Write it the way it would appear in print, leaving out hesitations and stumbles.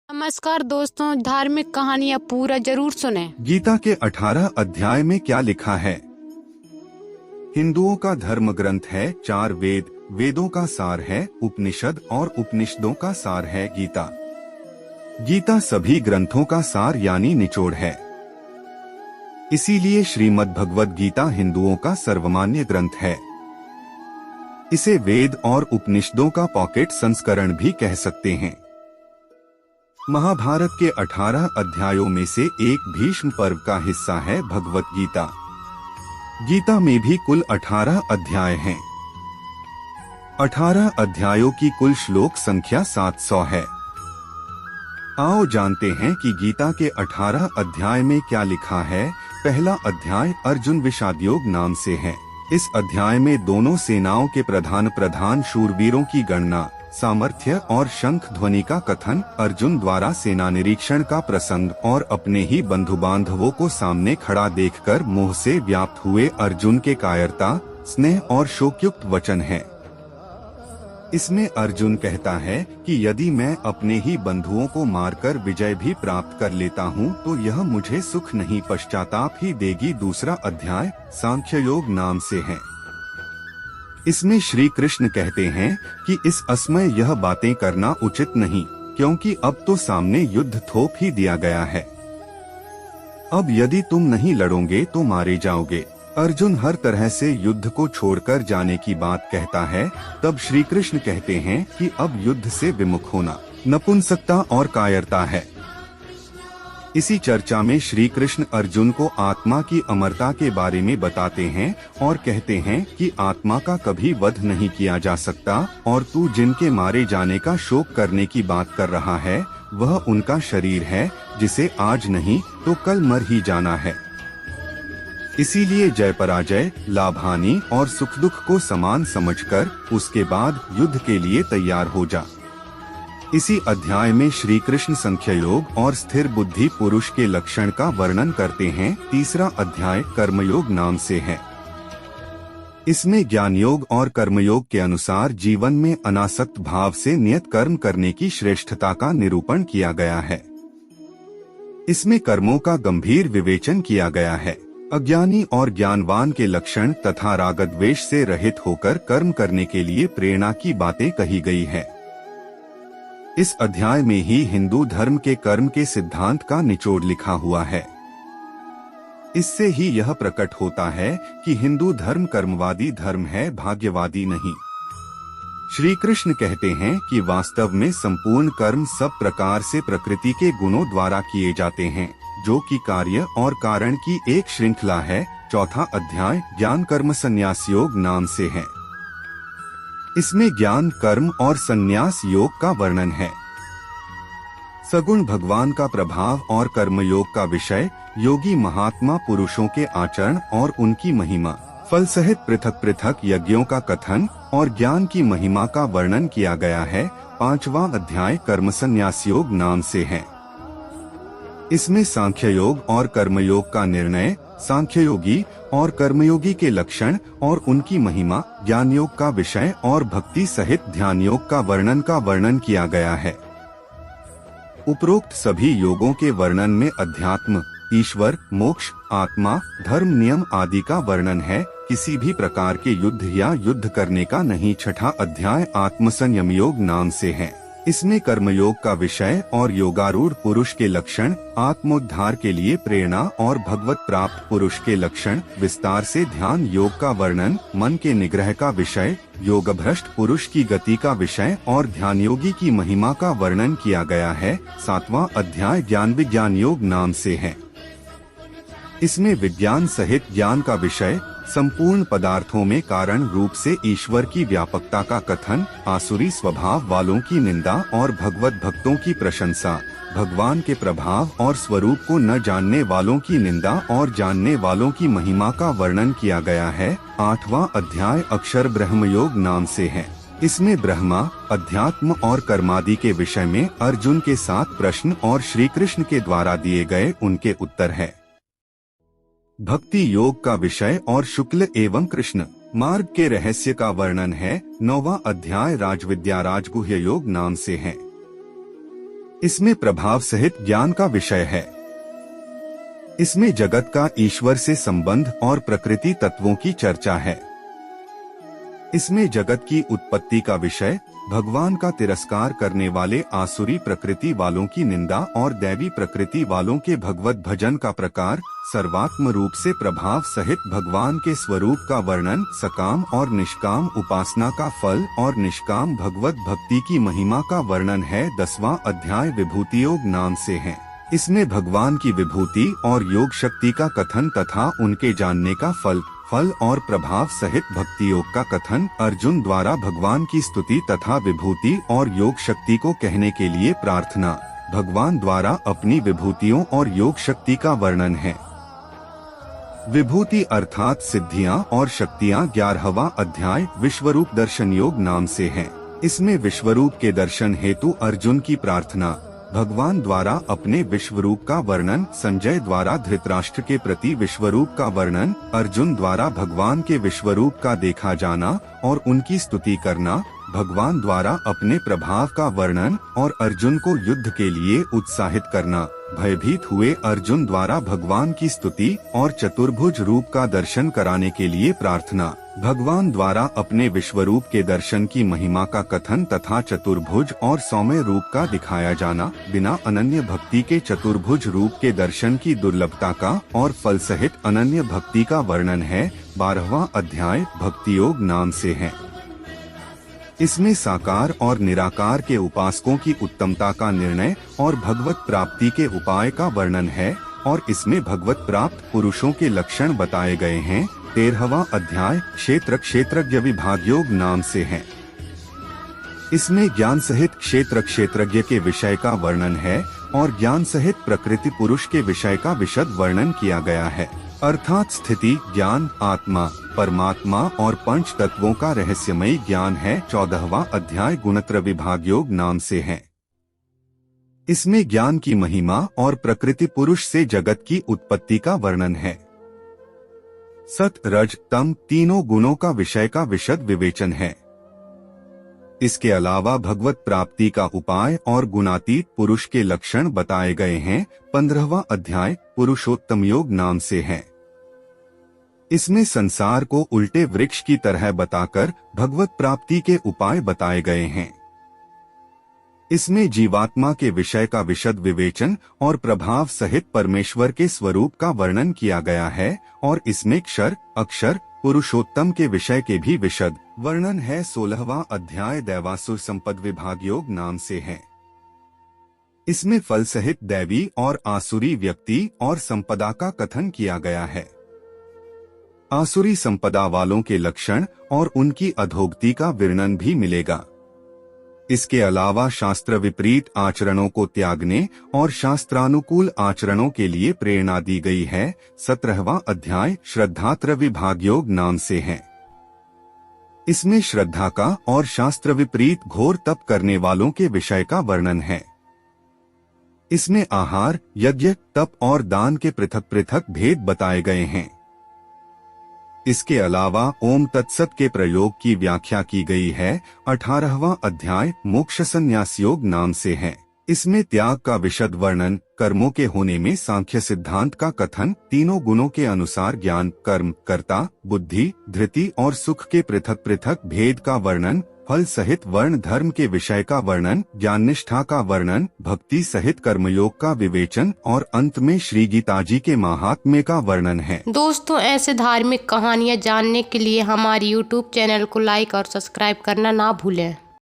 नमस्कार दोस्तों, धार्मिक कहानियाँ पूरा जरूर सुने। गीता के 18 अध्याय में क्या लिखा है। हिंदुओं का धर्म ग्रंथ है 4 वेद, वेदों का सार है उपनिषद और उपनिषदों का सार है गीता। गीता सभी ग्रंथों का सार यानी निचोड़ है। इसीलिए श्रीमद् भगवद गीता हिंदुओं का सर्वमान्य ग्रंथ है। इसे वेद और उपनिषदों का पॉकेट संस्करण भी कह सकते हैं। महाभारत के 18 अध्यायों में से एक भीष्म पर्व का हिस्सा है भगवत गीता। गीता में भी कुल 18 अध्याय हैं। 18 अध्यायों की कुल श्लोक संख्या 700 है। आओ जानते हैं कि गीता के 18 अध्याय में क्या लिखा है। पहला अध्याय अर्जुन विषाद योग नाम से है। इस अध्याय में दोनों सेनाओं के प्रधान शूरवीरों की गणना, सामर्थ्य और शंख ध्वनि का कथन, अर्जुन द्वारा सेना निरीक्षण का प्रसंग और अपने ही बंधु बांधवों को सामने खड़ा देखकर मोह से व्याप्त हुए अर्जुन के कायरता, स्नेह और शोकयुक्त वचन है। इसमें अर्जुन कहता है कि यदि मैं अपने ही बंधुओं को मारकर विजय भी प्राप्त कर लेता हूँ तो यह मुझे सुख नहीं पश्चाताप ही देगी। दूसरा अध्याय सांख्य योग नाम से है। इसमें श्री कृष्ण कहते हैं कि इस असमय यह बातें करना उचित नहीं, क्योंकि अब तो सामने युद्ध थोप ही दिया गया है। अब यदि तुम नहीं लड़ोगे तो मारे जाओगे। अर्जुन हर तरह से युद्ध को छोड़कर जाने की बात कहता है। तब श्री कृष्ण कहते हैं कि अब युद्ध से विमुख होना नपुंसकता और कायरता है। इसी चर्चा में श्री कृष्ण अर्जुन को आत्मा की अमरता के बारे में बताते हैं और कहते हैं कि आत्मा का कभी वध नहीं किया जा सकता और तू जिनके मारे जाने का शोक करने की बात कर रहा है वह उनका शरीर है, जिसे आज नहीं तो कल मर ही जाना है। इसीलिए जय पराजय, लाभ हानि और सुख दुख को समान समझकर उसके बाद युद्ध के लिए तैयार हो जा। इसी अध्याय में श्री कृष्ण संख्य योग और स्थिर बुद्धि पुरुष के लक्षण का वर्णन करते हैं। तीसरा अध्याय कर्मयोग नाम से है। इसमें ज्ञान योग और कर्मयोग के अनुसार जीवन में अनासक्त भाव से नियत कर्म करने की श्रेष्ठता का निरूपण किया गया है। इसमें कर्मों का गंभीर विवेचन किया गया है। अज्ञानी और ज्ञानवान के लक्षण तथा रागद्वेष से रहित होकर कर्म करने के लिए प्रेरणा की बातें कही गई है। इस अध्याय में ही हिंदू धर्म के कर्म के सिद्धांत का निचोड़ लिखा हुआ है। इससे ही यह प्रकट होता है कि हिंदू धर्म कर्मवादी धर्म है, भाग्यवादी नहीं। श्री कृष्ण कहते हैं कि वास्तव में संपूर्ण कर्म सब प्रकार से प्रकृति के गुणों द्वारा किए जाते हैं, जो कि कार्य और कारण की एक श्रृंखला है। चौथा अध्याय ज्ञान कर्म संन्यास योग नाम से है। इसमें ज्ञान, कर्म और संन्यास योग का वर्णन है। सगुण भगवान का प्रभाव और कर्म योग का विषय, योगी महात्मा पुरुषों के आचरण और उनकी महिमा, फल सहित पृथक पृथक यज्ञों का कथन और ज्ञान की महिमा का वर्णन किया गया है। पांचवा अध्याय कर्म संन्यास योग नाम से है। इसमें सांख्य योग और कर्मयोग का निर्णय, सांख्य योगी और कर्मयोगी के लक्षण और उनकी महिमा, ज्ञान योग का विषय और भक्ति सहित ध्यान योग का वर्णन किया गया है। उपरोक्त सभी योगों के वर्णन में अध्यात्म, ईश्वर, मोक्ष, आत्मा, धर्म, नियम आदि का वर्णन है। किसी भी प्रकार के युद्ध या युद्ध करने का नहीं। छठा अध्याय आत्मसंयम योग नाम से है। इसमें कर्मयोग का विषय और योगारूढ़ पुरुष के लक्षण, आत्मोद्धार के लिए प्रेरणा और भगवत प्राप्त पुरुष के लक्षण, विस्तार से ध्यान योग का वर्णन, मन के निग्रह का विषय, योगभ्रष्ट पुरुष की गति का विषय और ध्यान योगी की महिमा का वर्णन किया गया है। सातवां अध्याय ज्ञान विज्ञान योग नाम से है। इसमें विज्ञान सहित ज्ञान का विषय, संपूर्ण पदार्थों में कारण रूप से ईश्वर की व्यापकता का कथन, आसुरी स्वभाव वालों की निंदा और भगवत भक्तों की प्रशंसा, भगवान के प्रभाव और स्वरूप को न जानने वालों की निंदा और जानने वालों की महिमा का वर्णन किया गया है। आठवां अध्याय अक्षर ब्रह्म योग नाम से है। इसमें ब्रह्मा, अध्यात्म और कर्मादि के विषय में अर्जुन के 7 प्रश्न और श्री कृष्ण के द्वारा दिए गए उनके उत्तर है। भक्ति योग का विषय और शुक्ल एवं कृष्ण मार्ग के रहस्य का वर्णन है। 9वां अध्याय राजविद्या राजगुह्य योग नाम से है। इसमें प्रभाव सहित ज्ञान का विषय है। इसमें जगत का ईश्वर से संबंध और प्रकृति तत्वों की चर्चा है। इसमें जगत की उत्पत्ति का विषय, भगवान का तिरस्कार करने वाले आसुरी प्रकृति वालों की निंदा और दैवी प्रकृति वालों के भगवत भजन का प्रकार, सर्वात्म रूप से प्रभाव सहित भगवान के स्वरूप का वर्णन, सकाम और निष्काम उपासना का फल और निष्काम भगवत भक्ति की महिमा का वर्णन है। 10वां अध्याय विभूति योग नाम से है। इसमें भगवान की विभूति और योग शक्ति का कथन तथा उनके जानने का फल और प्रभाव सहित भक्ति योग का कथन, अर्जुन द्वारा भगवान की स्तुति तथा विभूति और योग शक्ति को कहने के लिए प्रार्थना, भगवान द्वारा अपनी विभूतियों और योग शक्ति का वर्णन है। विभूति अर्थात सिद्धियां और शक्तियां 11वां अध्याय विश्वरूप दर्शन योग नाम से है। इसमें विश्वरूप के दर्शन हेतु अर्जुन की प्रार्थना, भगवान द्वारा अपने विश्वरूप का वर्णन, संजय द्वारा धृतराष्ट्र के प्रति विश्वरूप का वर्णन, अर्जुन द्वारा भगवान के विश्वरूप का देखा जाना और उनकी स्तुति करना, भगवान द्वारा अपने प्रभाव का वर्णन और अर्जुन को युद्ध के लिए उत्साहित करना, भयभीत हुए अर्जुन द्वारा भगवान की स्तुति और चतुर्भुज रूप का दर्शन कराने के लिए प्रार्थना, भगवान द्वारा अपने विश्वरूप के दर्शन की महिमा का कथन तथा चतुर्भुज और सौम्य रूप का दिखाया जाना, बिना अनन्य भक्ति के चतुर्भुज रूप के दर्शन की दुर्लभता का और फल सहित अनन्य भक्ति का वर्णन है। 12वां अध्याय भक्ति योग नाम से है। इसमें साकार और निराकार के उपासकों की उत्तमता का निर्णय और भगवत प्राप्ति के उपाय का वर्णन है और इसमें भगवत प्राप्त पुरुषों के लक्षण बताए गए हैं। 13वां अध्याय क्षेत्रज्ञ विभाग योग नाम से है। इसमें ज्ञान सहित क्षेत्रज्ञ के विषय का वर्णन है और ज्ञान सहित प्रकृति पुरुष के विषय का विशद वर्णन किया गया है, अर्थात स्थिति, ज्ञान, आत्मा, परमात्मा और पंच तत्वों का रहस्यमयी ज्ञान है। 14वां अध्याय गुणत्र विभाग योग नाम से है। इसमें ज्ञान की महिमा और प्रकृति पुरुष से जगत की उत्पत्ति का वर्णन है। सत, रज, तम तीनों गुणों का विषय का विशद विवेचन है। इसके अलावा भगवत प्राप्ति का उपाय और गुणातीत पुरुष के लक्षण बताए गए हैं। 15वां अध्याय पुरुषोत्तम योग नाम से है। इसमें संसार को उल्टे वृक्ष की तरह बताकर भगवत प्राप्ति के उपाय बताए गए हैं। इसमें जीवात्मा के विषय का विशद विवेचन और प्रभाव सहित परमेश्वर के स्वरूप का वर्णन किया गया है और इसमें क्षर, अक्षर, पुरुषोत्तम के विषय के भी विशद वर्णन है। 16वां अध्याय दैवासुर संपद विभाग योग नाम से है। इसमें फल सहित दैवी और आसुरी व्यक्ति और संपदा का कथन किया गया है। आसुरी संपदा वालों के लक्षण और उनकी अधोगति का वर्णन भी मिलेगा। इसके अलावा शास्त्र विपरीत आचरणों को त्यागने और शास्त्रानुकूल आचरणों के लिए प्रेरणा दी गई है। 17वां अध्याय श्रद्धात्र विभाग योग नाम से है। इसमें श्रद्धा का और शास्त्र विपरीत घोर तप करने वालों के विषय का वर्णन है। इसमें आहार, यज्ञ, तप और दान के पृथक पृथक भेद बताए गए हैं। इसके अलावा ओम तत्सत के प्रयोग की व्याख्या की गई है। 18वां अध्याय मोक्ष संन्यास योग नाम से है। इसमें त्याग का विशद वर्णन, कर्मों के होने में सांख्य सिद्धांत का कथन, तीनों गुणों के अनुसार ज्ञान, कर्म, कर्ता, बुद्धि, धृति और सुख के पृथक पृथक भेद का वर्णन, फल सहित वर्ण धर्म के विषय का वर्णन, ज्ञान निष्ठा का वर्णन, भक्ति सहित कर्मयोग का विवेचन और अंत में श्री गीता जी के महात्म्य का वर्णन है। दोस्तों, ऐसे धार्मिक कहानियाँ जानने के लिए हमारे YouTube चैनल को लाइक और सब्सक्राइब करना ना भूलें।